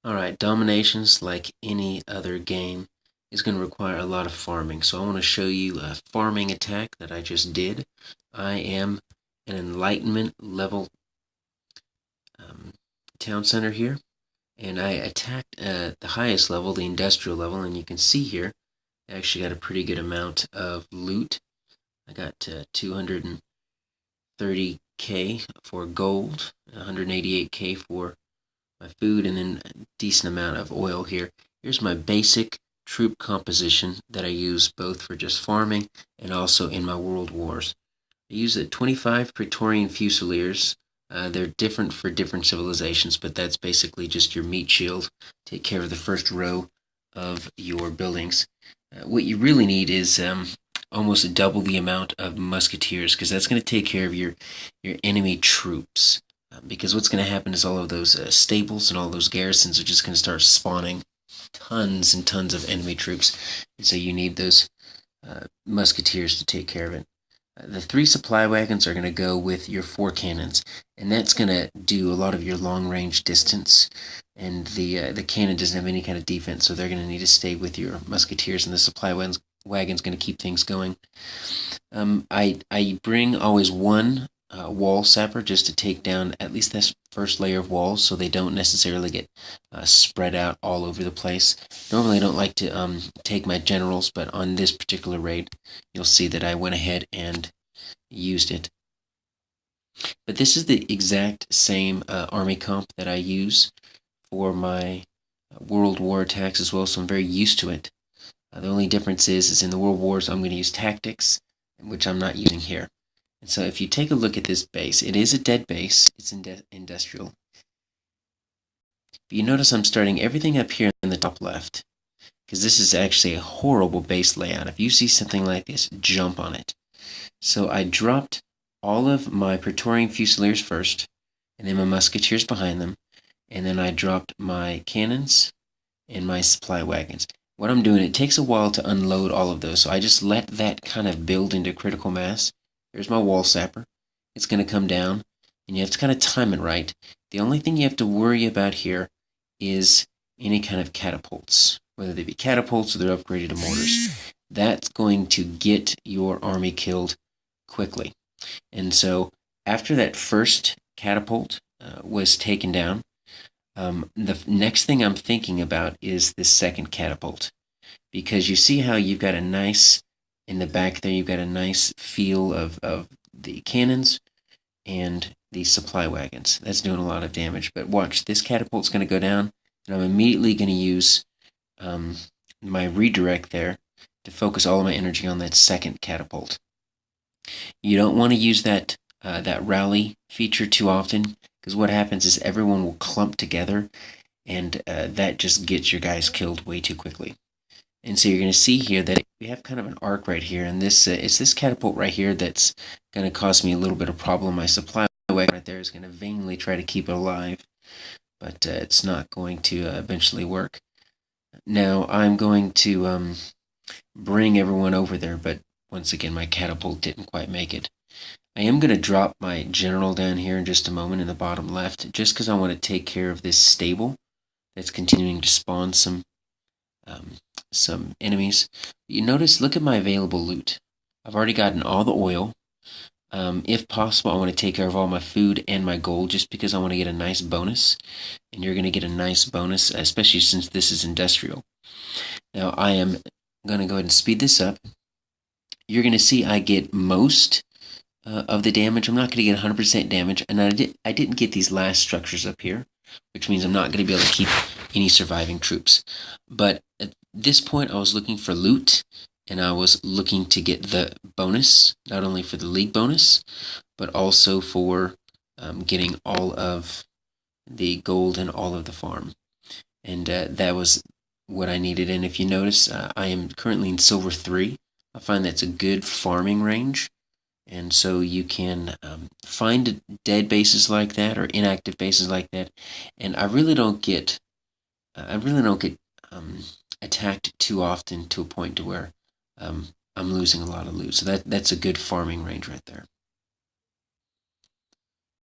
Alright, DomiNations, like any other game, is going to require a lot of farming. So I want to show you a farming attack that I just did. I am an Enlightenment level town center here, and I attacked the highest level, the industrial level, and you can see here, I actually got a pretty good amount of loot. I got 230k for gold, 188k for my food, and then a decent amount of oil here. Here's my basic troop composition that I use both for just farming and also in my world wars. I use the 25 Praetorian Fusiliers. They're different for different civilizations, but that's basically just your meat shield. Take care of the first row of your buildings. What you really need is almost double the amount of musketeers, because that's going to take care of your enemy troops. Because what's going to happen is all of those stables and all those garrisons are just going to start spawning tons and tons of enemy troops. And so you need those musketeers to take care of it. The 3 supply wagons are going to go with your 4 cannons, and that's going to do a lot of your long-range distance. And the cannon doesn't have any kind of defense, so they're going to need to stay with your musketeers, and the supply wagon's going to keep things going. I bring always one wall sapper just to take down at least this first layer of walls, so they don't necessarily get spread out all over the place. Normally I don't like to take my generals, but on this particular raid you'll see that I went ahead and used it. But this is the exact same army comp that I use for my world war attacks as well, so I'm very used to it. The only difference is in the world wars I'm going to use tactics, which I'm not using here. And so if you take a look at this base, it is a dead base. It's industrial. But you notice I'm starting everything up here in the top left, because this is actually a horrible base layout. If you see something like this, jump on it. So I dropped all of my Praetorian Fusiliers first, and then my musketeers behind them, and then I dropped my cannons and my supply wagons. What I'm doing, it takes a while to unload all of those, so I just let that kind of build into critical mass. There's my wall sapper. It's going to come down, and you have to kind of time it right. The only thing you have to worry about here is any kind of catapults, whether they be catapults or they're upgraded to mortars. That's going to get your army killed quickly. And so after that first catapult was taken down, the next thing I'm thinking about is this second catapult, because you see how you've got a nice, in the back there, you've got a nice feel of the cannons and the supply wagons. That's doing a lot of damage. But watch, this catapult's going to go down, and I'm immediately going to use my redirect there to focus all of my energy on that second catapult. You don't want to use that rally feature too often, because what happens is everyone will clump together, and that just gets your guys killed way too quickly. And so you're going to see here that we have kind of an arc right here, and this it's this catapult right here that's going to cause me a little bit of problem. My supply wagon right there is going to vainly try to keep it alive, but it's not going to eventually work. Now I'm going to bring everyone over there, but once again my catapult didn't quite make it. I am going to drop my general down here in just a moment in the bottom left, just because I want to take care of this stable that's continuing to spawn some enemies. You notice, look at my available loot. I've already gotten all the oil. If possible, I want to take care of all my food and my gold, just because I want to get a nice bonus. And you're going to get a nice bonus, especially since this is industrial. Now, I am going to go ahead and speed this up. You're going to see I get most of the damage. I'm not going to get 100% damage, and I didn't get these last structures up here, which means I'm not going to be able to keep any surviving troops. But at this point, I was looking for loot, and I was looking to get the bonus, not only for the league bonus, but also for getting all of the gold and all of the farm. And that was what I needed. And if you notice, I am currently in silver 3. I find that's a good farming range. And so you can find dead bases like that or inactive bases like that. And I really don't get attacked too often to a point to where I'm losing a lot of loot. So that's a good farming range right there.